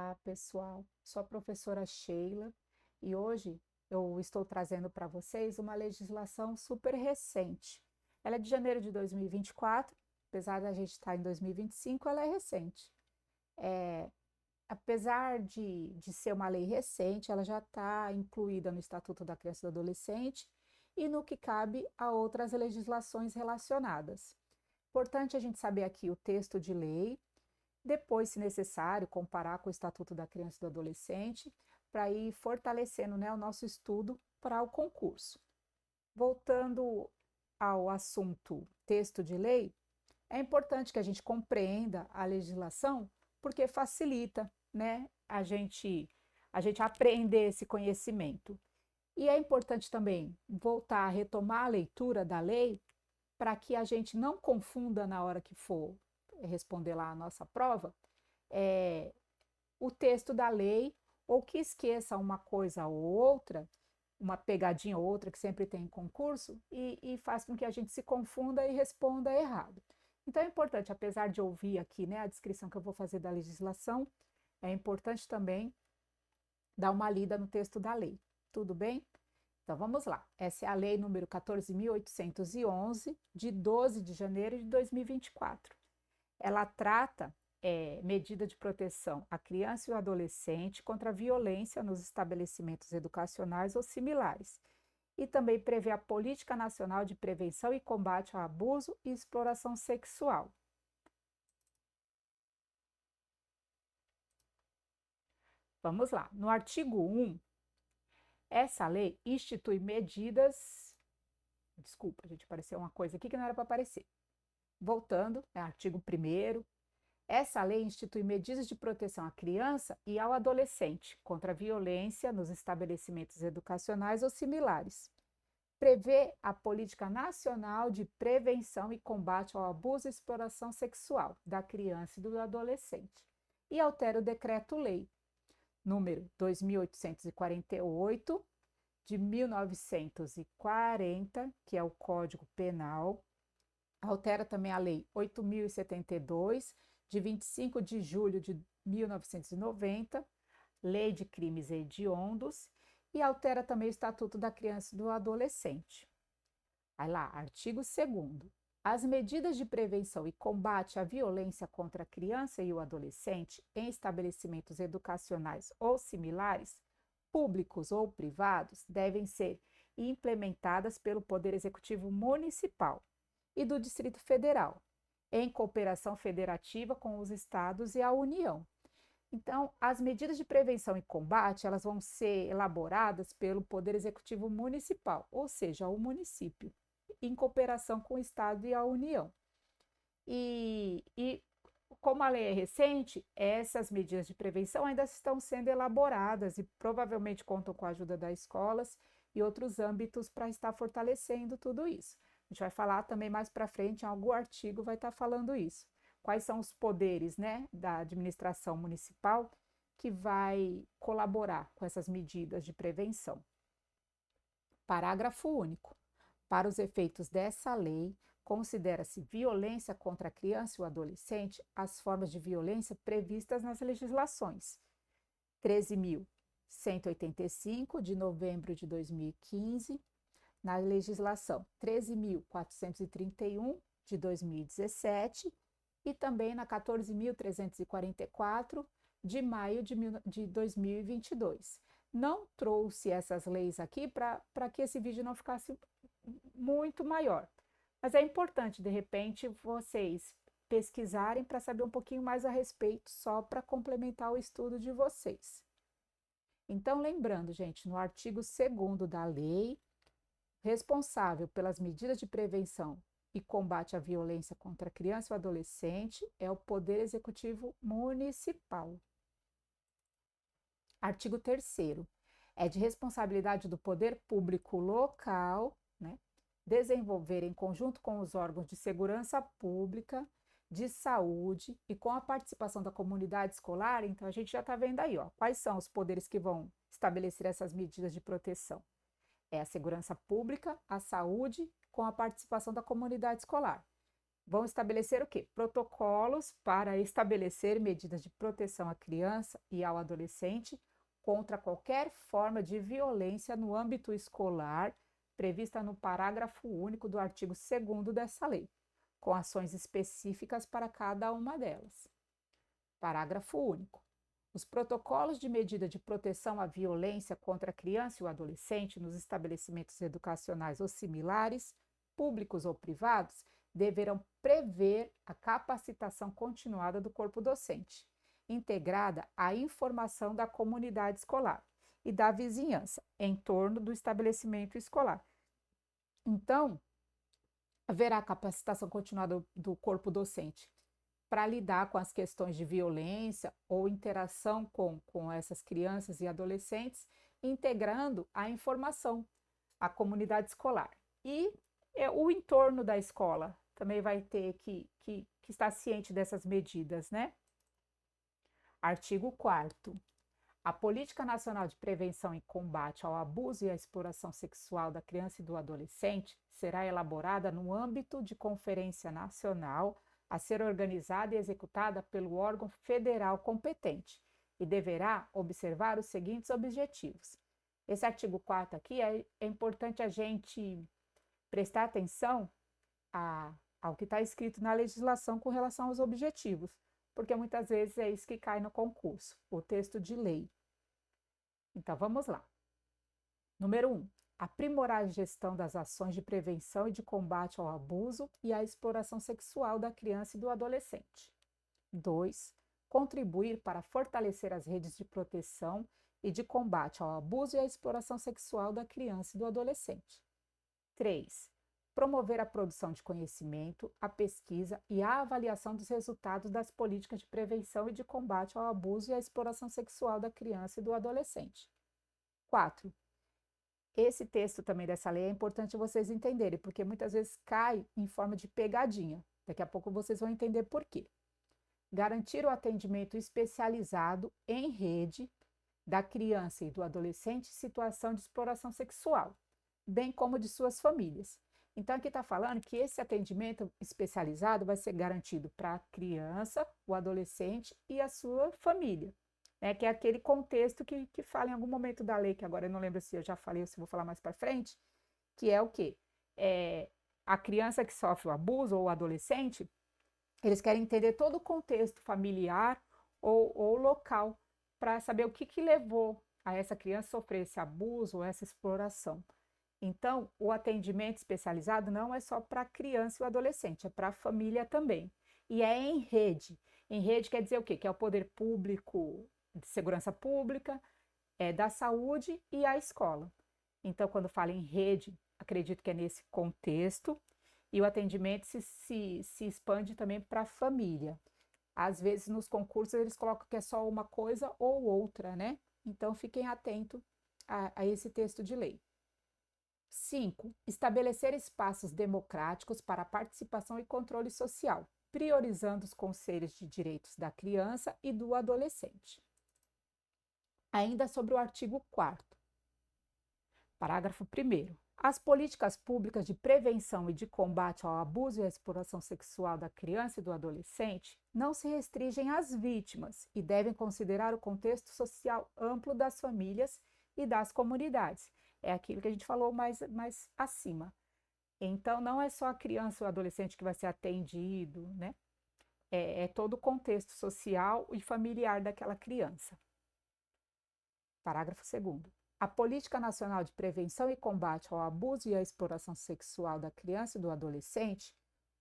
Olá, pessoal. Sou a professora Sheila e hoje eu estou trazendo para vocês uma legislação super recente. Ela é de janeiro de 2024, apesar da gente estar em 2025, ela é recente. Apesar de ser uma lei recente, ela já está incluída no Estatuto da Criança e do Adolescente e no que cabe a outras legislações relacionadas. Importante a gente saber aqui o texto de lei, depois, se necessário, comparar com o Estatuto da Criança e do Adolescente, para ir fortalecendo, né, o nosso estudo para o concurso. Voltando ao assunto texto de lei, é importante que a gente compreenda a legislação, porque facilita, né, a gente aprender esse conhecimento. E é importante também voltar a retomar a leitura da lei para que a gente não confunda na hora que for responder lá a nossa prova, é, o texto da lei, ou que esqueça uma coisa ou outra, uma pegadinha ou outra que sempre tem em concurso, e faz com que a gente se confunda e responda errado. Então é importante, apesar de ouvir aqui, né, a descrição que eu vou fazer da legislação, é importante também dar uma lida no texto da lei. Tudo bem? Então vamos lá. Essa é a lei número 14.811, de 12 de janeiro de 2024. Ela trata medida de proteção à criança e ao adolescente contra a violência nos estabelecimentos educacionais ou similares. E também prevê a Política Nacional de Prevenção e Combate ao Abuso e Exploração Sexual. Vamos lá. No artigo 1, essa lei institui medidas. Desculpa, gente, apareceu uma coisa aqui que não era para aparecer. Voltando, artigo 1º. Essa lei institui medidas de proteção à criança e ao adolescente contra a violência nos estabelecimentos educacionais ou similares. Prevê a Política Nacional de Prevenção e Combate ao Abuso e Exploração Sexual da criança e do adolescente. E altera o Decreto-Lei número 2848 de 1940, que é o Código Penal. Altera também a Lei 8.072, de 25 de julho de 1990, Lei de Crimes Hediondos, e altera também o Estatuto da Criança e do Adolescente. Aí lá, artigo 2º. As medidas de prevenção e combate à violência contra a criança e o adolescente em estabelecimentos educacionais ou similares, públicos ou privados, devem ser implementadas pelo Poder Executivo Municipal e do Distrito Federal, em cooperação federativa com os estados e a União. Então, as medidas de prevenção e combate, elas vão ser elaboradas pelo Poder Executivo Municipal, ou seja, o município, em cooperação com o estado e a União. E como a lei é recente, essas medidas de prevenção ainda estão sendo elaboradas e provavelmente contam com a ajuda das escolas e outros âmbitos para estar fortalecendo tudo isso. A gente vai falar também mais para frente, em algum artigo vai estar falando isso. Quais são os poderes, né, da administração municipal que vai colaborar com essas medidas de prevenção. Parágrafo único. Para os efeitos dessa lei, considera-se violência contra a criança e o adolescente as formas de violência previstas nas legislações 13.185, de novembro de 2015, na legislação 13.431, de 2017, e também na 14.344, de maio de 2022. Não trouxe essas leis aqui para que esse vídeo não ficasse muito maior. Mas é importante, de repente, vocês pesquisarem para saber um pouquinho mais a respeito, só para complementar o estudo de vocês. Então, lembrando, gente, no artigo 2º da lei, responsável pelas medidas de prevenção e combate à violência contra a criança e o adolescente é o Poder Executivo Municipal. Artigo 3º. É de responsabilidade do poder público local, né, desenvolver em conjunto com os órgãos de segurança pública, de saúde e com a participação da comunidade escolar. Então a gente já está vendo aí, ó, quais são os poderes que vão estabelecer essas medidas de proteção. É a segurança pública, a saúde, com a participação da comunidade escolar. vão estabelecer o quê? Protocolos para estabelecer medidas de proteção à criança e ao adolescente contra qualquer forma de violência no âmbito escolar prevista no parágrafo único do artigo 2º dessa lei, com ações específicas para cada uma delas. Parágrafo único. Os protocolos de medida de proteção à violência contra a criança e o adolescente nos estabelecimentos educacionais ou similares, públicos ou privados, deverão prever a capacitação continuada do corpo docente, integrada à informação da comunidade escolar e da vizinhança em torno do estabelecimento escolar. Então, haverá capacitação continuada do corpo docente para lidar com as questões de violência ou interação com essas crianças e adolescentes, integrando a informação à comunidade escolar. E o entorno da escola também vai ter que estar ciente dessas medidas, né? Artigo 4º. A Política Nacional de Prevenção e Combate ao Abuso e à Exploração Sexual da Criança e do Adolescente será elaborada no âmbito de conferência nacional a ser organizada e executada pelo órgão federal competente e deverá observar os seguintes objetivos. Esse artigo 4º aqui é importante a gente prestar atenção ao que está escrito na legislação com relação aos objetivos, porque muitas vezes é isso que cai no concurso, o texto de lei. Então, vamos lá. Número 1. Aprimorar a gestão das ações de prevenção e de combate ao abuso e à exploração sexual da criança e do adolescente. 2. Contribuir para fortalecer as redes de proteção e de combate ao abuso e à exploração sexual da criança e do adolescente. 3. Promover a produção de conhecimento, a pesquisa e a avaliação dos resultados das políticas de prevenção e de combate ao abuso e à exploração sexual da criança e do adolescente. 4. Esse texto também dessa lei é importante vocês entenderem, porque muitas vezes cai em forma de pegadinha. Daqui a pouco vocês vão entender por quê. Garantir o atendimento especializado em rede da criança e do adolescente em situação de exploração sexual, bem como de suas famílias. Então, aqui está falando que esse atendimento especializado vai ser garantido para a criança, o adolescente e a sua família, né? Que é aquele contexto que fala em algum momento da lei, que agora eu não lembro se eu já falei ou se vou falar mais para frente, que é o quê? A criança que sofre o abuso ou o adolescente, eles querem entender todo o contexto familiar ou local para saber o que levou a essa criança sofrer esse abuso ou essa exploração. Então, o atendimento especializado não é só para a criança e o adolescente, é para a família também. E é em rede. Em rede quer dizer o quê? Que é o poder público, de segurança pública, da saúde e a escola. Então, quando fala em rede, acredito que é nesse contexto, e o atendimento se expande também para a família. Às vezes, nos concursos, eles colocam que é só uma coisa ou outra, né? Então, fiquem atentos a esse texto de lei. 5. Estabelecer espaços democráticos para participação e controle social, priorizando os conselhos de direitos da criança e do adolescente. Ainda sobre o artigo 4º. Parágrafo 1º. As políticas públicas de prevenção e de combate ao abuso e à exploração sexual da criança e do adolescente não se restringem às vítimas e devem considerar o contexto social amplo das famílias e das comunidades. É aquilo que a gente falou mais acima. Então, não é só a criança ou o adolescente que vai ser atendido, né? É todo o contexto social e familiar daquela criança. Parágrafo 2º. A Política Nacional de Prevenção e Combate ao Abuso e à Exploração Sexual da Criança e do Adolescente,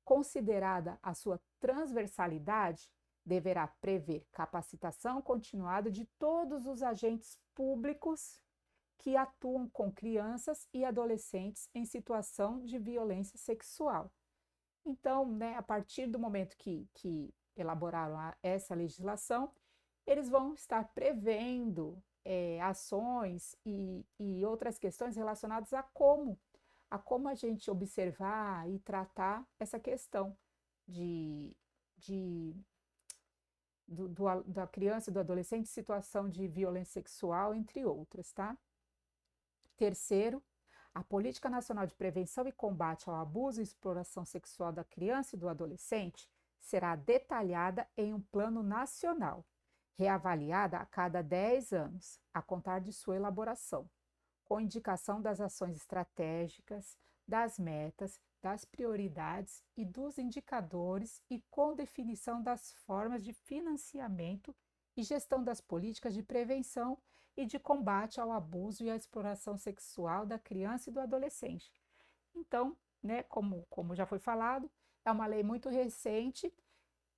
considerada a sua transversalidade, deverá prever capacitação continuada de todos os agentes públicos que atuam com crianças e adolescentes em situação de violência sexual. Então, né, a partir do momento que elaboraram essa legislação, eles vão estar prevendo ações e outras questões relacionadas a como a gente observar e tratar essa questão da criança e do adolescente em situação de violência sexual, entre outras, tá? Terceiro, A Política Nacional de Prevenção e Combate ao Abuso e Exploração Sexual da Criança e do Adolescente será detalhada em um plano nacional, reavaliada a cada 10 anos, a contar de sua elaboração, com indicação das ações estratégicas, das metas, das prioridades e dos indicadores e com definição das formas de financiamento e gestão das políticas de prevenção e de combate ao abuso e à exploração sexual da criança e do adolescente. Então, né, como já foi falado, é uma lei muito recente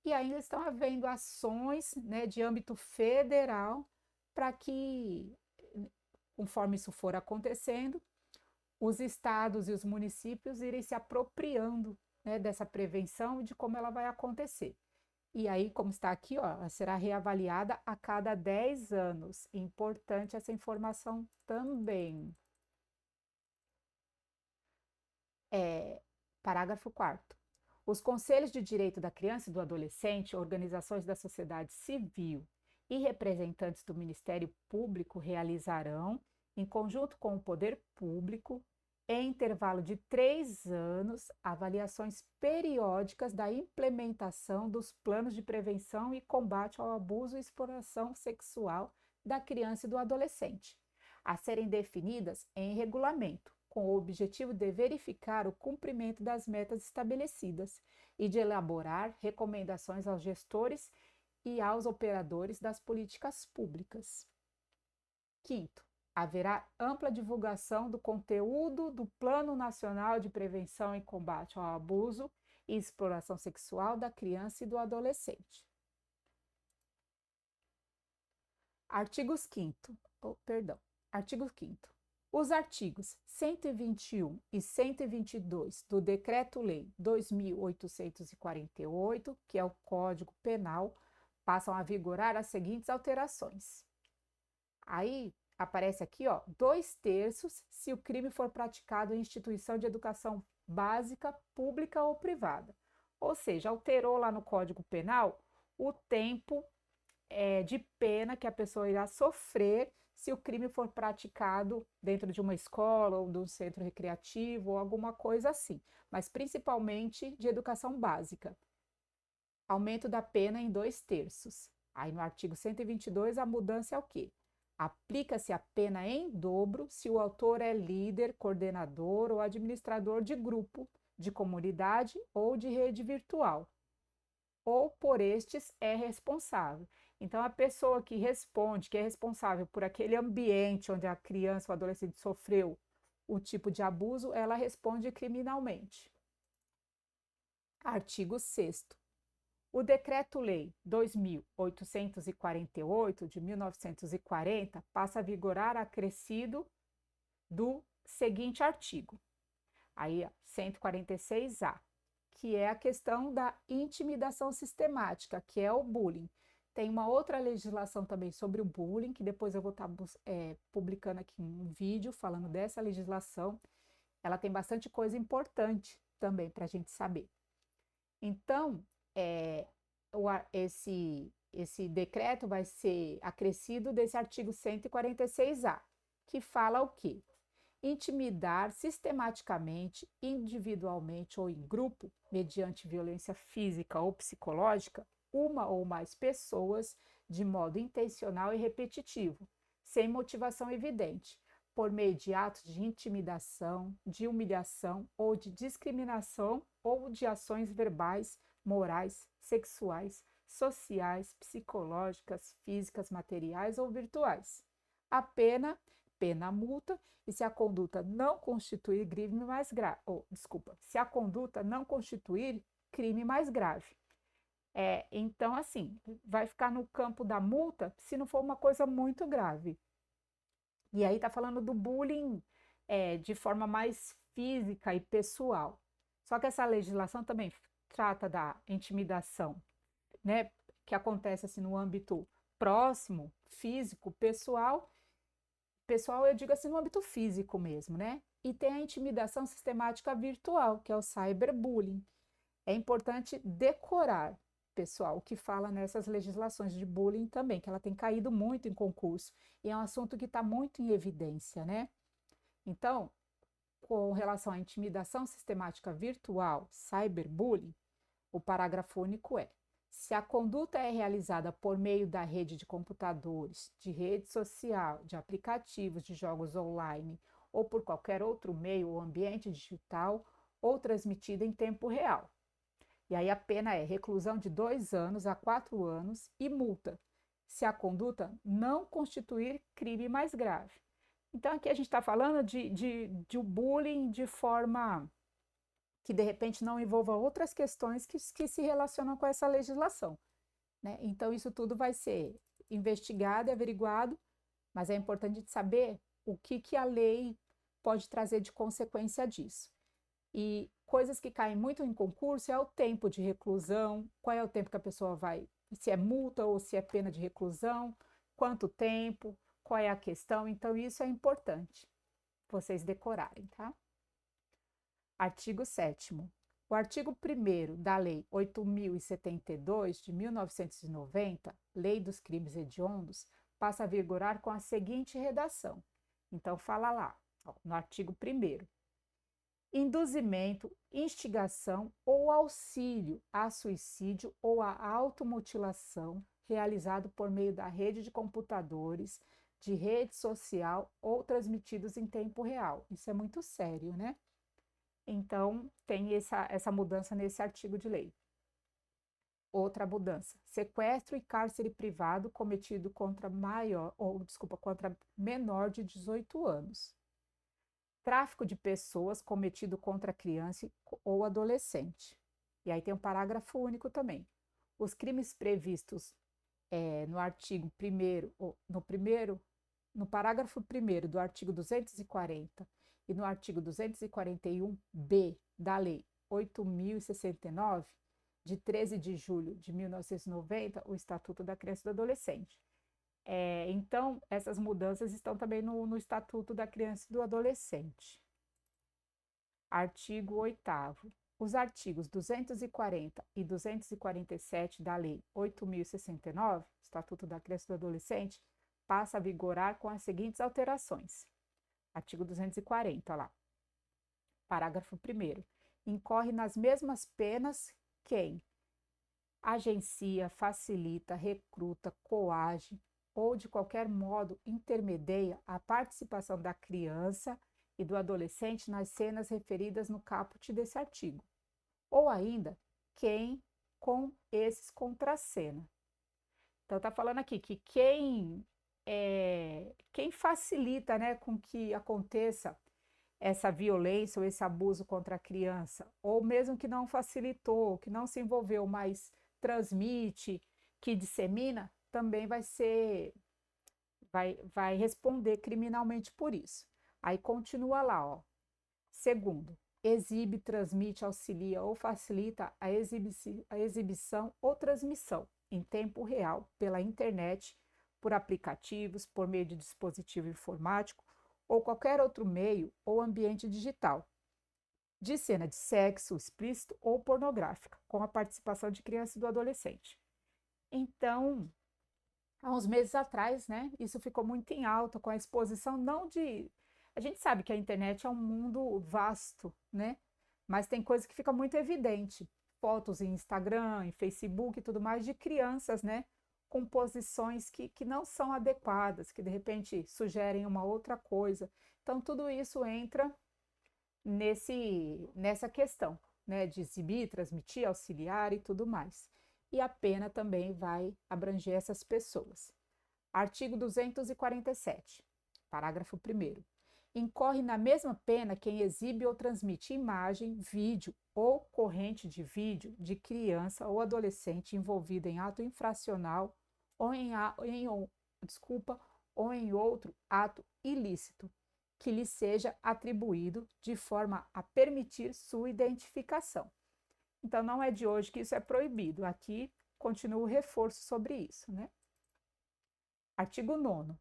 e ainda estão havendo ações, né, de âmbito federal para que, conforme isso for acontecendo, os estados e os municípios irem se apropriando, né, dessa prevenção e de como ela vai acontecer. E aí, como está aqui, ó, ela será reavaliada a cada 10 anos. Importante essa informação também. Parágrafo 4º. Os Conselhos de Direito da Criança e do Adolescente, organizações da sociedade civil e representantes do Ministério Público realizarão, em conjunto com o Poder Público, em intervalo de 3 anos, avaliações periódicas da implementação dos planos de prevenção e combate ao abuso e exploração sexual da criança e do adolescente, a serem definidas em regulamento, com o objetivo de verificar o cumprimento das metas estabelecidas e de elaborar recomendações aos gestores e aos operadores das políticas públicas. Quinto, haverá ampla divulgação do conteúdo do Plano Nacional de Prevenção e Combate ao Abuso e Exploração Sexual da Criança e do Adolescente. Artigo 5º. Os artigos 121 e 122 do Decreto-Lei 2.848, que é o Código Penal, passam a vigorar as seguintes alterações. Aí aparece aqui, ó, 2/3 se o crime for praticado em instituição de educação básica, pública ou privada. Ou seja, alterou lá no Código Penal o tempo de pena que a pessoa irá sofrer se o crime for praticado dentro de uma escola ou de um centro recreativo ou alguma coisa assim, mas principalmente de educação básica. Aumento da pena em 2/3. Aí no artigo 122 a mudança é o quê? Aplica-se a pena em dobro se o autor é líder, coordenador ou administrador de grupo, de comunidade ou de rede virtual, ou por estes é responsável. Então, a pessoa que responde, que é responsável por aquele ambiente onde a criança ou adolescente sofreu o tipo de abuso, ela responde criminalmente. Artigo 6º. O Decreto-Lei 2.848, de 1940, passa a vigorar acrescido do seguinte artigo. Aí, 146A, que é a questão da intimidação sistemática, que é o bullying. Tem uma outra legislação também sobre o bullying, que depois eu vou estar publicando aqui um vídeo falando dessa legislação. Ela tem bastante coisa importante também para a gente saber. Então, esse decreto vai ser acrescido desse artigo 146A, que fala o quê? Intimidar sistematicamente, individualmente ou em grupo, mediante violência física ou psicológica, uma ou mais pessoas de modo intencional e repetitivo, sem motivação evidente, por meio de atos de intimidação, de humilhação ou de discriminação ou de ações verbais, morais, sexuais, sociais, psicológicas, físicas, materiais ou virtuais. A pena multa, e se a conduta não constituir crime mais grave, se a conduta não constituir crime mais grave. Então, assim, vai ficar no campo da multa se não for uma coisa muito grave. E aí tá falando do bullying de forma mais física e pessoal. Só que essa legislação também trata da intimidação, né, que acontece assim no âmbito próximo, físico, pessoal, eu digo assim no âmbito físico mesmo, né? E tem a intimidação sistemática virtual, que é o cyberbullying. É importante decorar, pessoal, o que fala nessas legislações de bullying também, que ela tem caído muito em concurso e é um assunto que está muito em evidência, né? Então, com relação à intimidação sistemática virtual, cyberbullying, o parágrafo único é: se a conduta é realizada por meio da rede de computadores, de rede social, de aplicativos de jogos online ou por qualquer outro meio ou ambiente digital ou transmitida em tempo real. E aí a pena é reclusão de 2 anos a 4 anos e multa, se a conduta não constituir crime mais grave. Então aqui a gente está falando de um bullying de forma que de repente não envolva outras questões que se relacionam com essa legislação, né? Então isso tudo vai ser investigado e averiguado, mas é importante saber o que a lei pode trazer de consequência disso. E coisas que caem muito em concurso é o tempo de reclusão, qual é o tempo que a pessoa vai, se é multa ou se é pena de reclusão, quanto tempo, qual é a questão. Então, isso é importante vocês decorarem, tá? Artigo 7º. O artigo 1º da Lei 8.072, de 1990, Lei dos Crimes Hediondos, passa a vigorar com a seguinte redação. Então, fala lá, ó, no artigo 1º. Induzimento, instigação ou auxílio a suicídio ou a automutilação realizado por meio da rede de computadores, de rede social ou transmitidos em tempo real. Isso é muito sério, né? Então, tem essa mudança nesse artigo de lei. Outra mudança: sequestro e cárcere privado cometido contra contra menor de 18 anos. Tráfico de pessoas cometido contra criança ou adolescente. E aí tem um parágrafo único também. Os crimes previstos no artigo 1º, no parágrafo 1º do artigo 240 e no artigo 241b da Lei 8.069, de 13 de julho de 1990, o Estatuto da Criança e do Adolescente. Então, essas mudanças estão também no Estatuto da Criança e do Adolescente. Artigo 8º. Os artigos 240 e 247 da Lei 8.069, Estatuto da Criança e do Adolescente, passa a vigorar com as seguintes alterações. Artigo 240, lá. Parágrafo 1º. Incorre nas mesmas penas quem agencia, facilita, recruta, coage ou de qualquer modo intermedia a participação da criança e do adolescente nas cenas referidas no caput desse artigo, ou ainda quem com esses contracena. Então está falando aqui que quem facilita, né, com que aconteça essa violência ou esse abuso contra a criança, ou mesmo que não facilitou, que não se envolveu, mas transmite, que dissemina, também vai responder criminalmente por isso. Aí continua lá, ó. Segundo, exibe, transmite, auxilia ou facilita a exibição ou transmissão em tempo real pela internet, por aplicativos, por meio de dispositivo informático ou qualquer outro meio ou ambiente digital, de cena de sexo explícito ou pornográfica, com a participação de criança e do adolescente. Então, há uns meses atrás, né, isso ficou muito em alta com a exposição, não de... A gente sabe que a internet é um mundo vasto, né, mas tem coisa que fica muito evidente. Fotos em Instagram, em Facebook e tudo mais de crianças, né, com posições que não são adequadas, que de repente sugerem uma outra coisa. Então, tudo isso entra nessa questão, né, de exibir, transmitir, auxiliar e tudo mais. E a pena também vai abranger essas pessoas. Artigo 247, parágrafo 1º. Incorre na mesma pena quem exibe ou transmite imagem, vídeo ou corrente de vídeo de criança ou adolescente envolvida em ato infracional ou em outro ato ilícito que lhe seja atribuído de forma a permitir sua identificação. Então, não é de hoje que isso é proibido. Aqui continua o reforço sobre isso, né? Artigo 9º.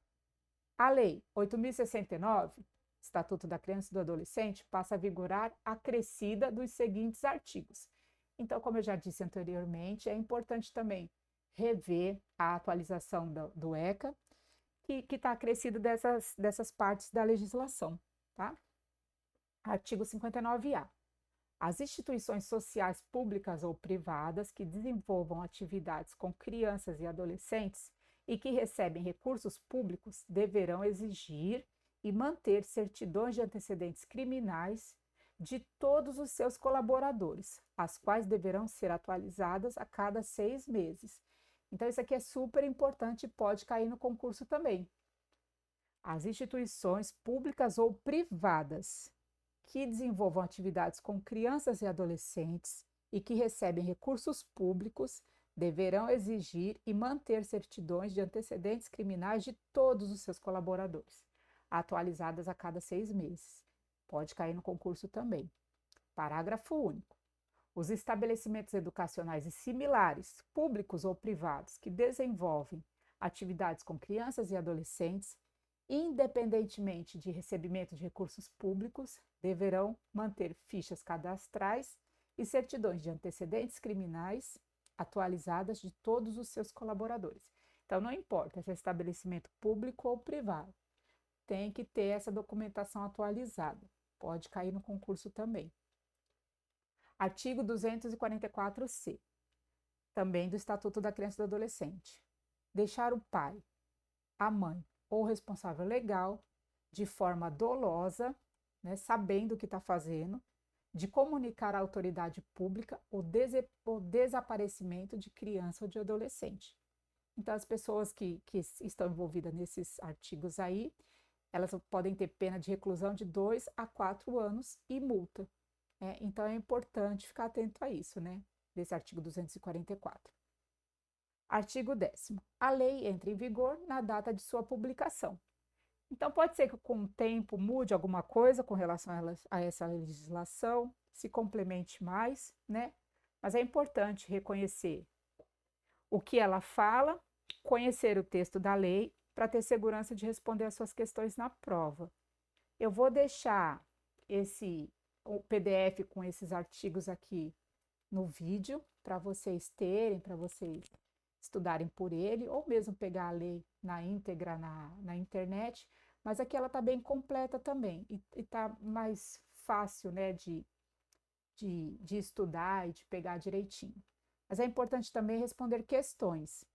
A Lei 8.069, Estatuto da Criança e do Adolescente, passa a vigorar acrescida dos seguintes artigos. Então, como eu já disse anteriormente, é importante também rever a atualização do ECA, que está acrescido dessas partes da legislação, tá? Artigo 59A. As instituições sociais públicas ou privadas que desenvolvam atividades com crianças e adolescentes e que recebem recursos públicos deverão exigir e manter certidões de antecedentes criminais de todos os seus colaboradores, as quais deverão ser atualizadas a cada 6 meses. Então, isso aqui é super importante e pode cair no concurso também. As instituições públicas ou privadas que desenvolvam atividades com crianças e adolescentes e que recebem recursos públicos deverão exigir e manter certidões de antecedentes criminais de todos os seus colaboradores, atualizadas a cada 6 meses. Pode cair no concurso também. Parágrafo único. Os estabelecimentos educacionais e similares, públicos ou privados, que desenvolvem atividades com crianças e adolescentes, independentemente de recebimento de recursos públicos, deverão manter fichas cadastrais e certidões de antecedentes criminais atualizadas de todos os seus colaboradores. Então, não importa se é estabelecimento público ou privado, tem que ter essa documentação atualizada. Pode cair no concurso também. Artigo 244-C, também do Estatuto da Criança e do Adolescente. Deixar o pai, a mãe ou responsável legal, de forma dolosa, né, sabendo o que está fazendo, de comunicar à autoridade pública o desaparecimento de criança ou de adolescente. Então, as pessoas que estão envolvidas nesses artigos aí, elas podem ter pena de reclusão de 2 a 4 anos e multa. Então, é importante ficar atento a isso, né? Desse artigo 244. Artigo 10º. A lei entra em vigor na data de sua publicação. Então, pode ser que com o tempo mude alguma coisa com relação a essa legislação, se complemente mais, né? Mas é importante reconhecer o que ela fala, conhecer o texto da lei, para ter segurança de responder as suas questões na prova. Eu vou deixar o PDF com esses artigos aqui no vídeo, para vocês terem, para vocês estudarem por ele, ou mesmo pegar a lei na íntegra na internet, mas aqui ela está bem completa também, e está mais fácil, né, de estudar e de pegar direitinho. Mas é importante também responder questões.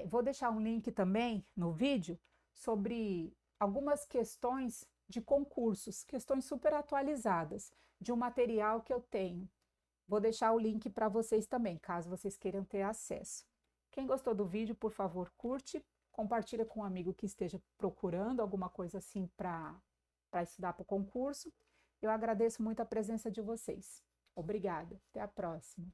Vou deixar um link também no vídeo sobre algumas questões de concursos, questões super atualizadas, de um material que eu tenho. Vou deixar o link para vocês também, caso vocês queiram ter acesso. Quem gostou do vídeo, por favor, curte, compartilha com um amigo que esteja procurando alguma coisa assim para estudar para o concurso. Eu agradeço muito a presença de vocês. Obrigada. Até a próxima.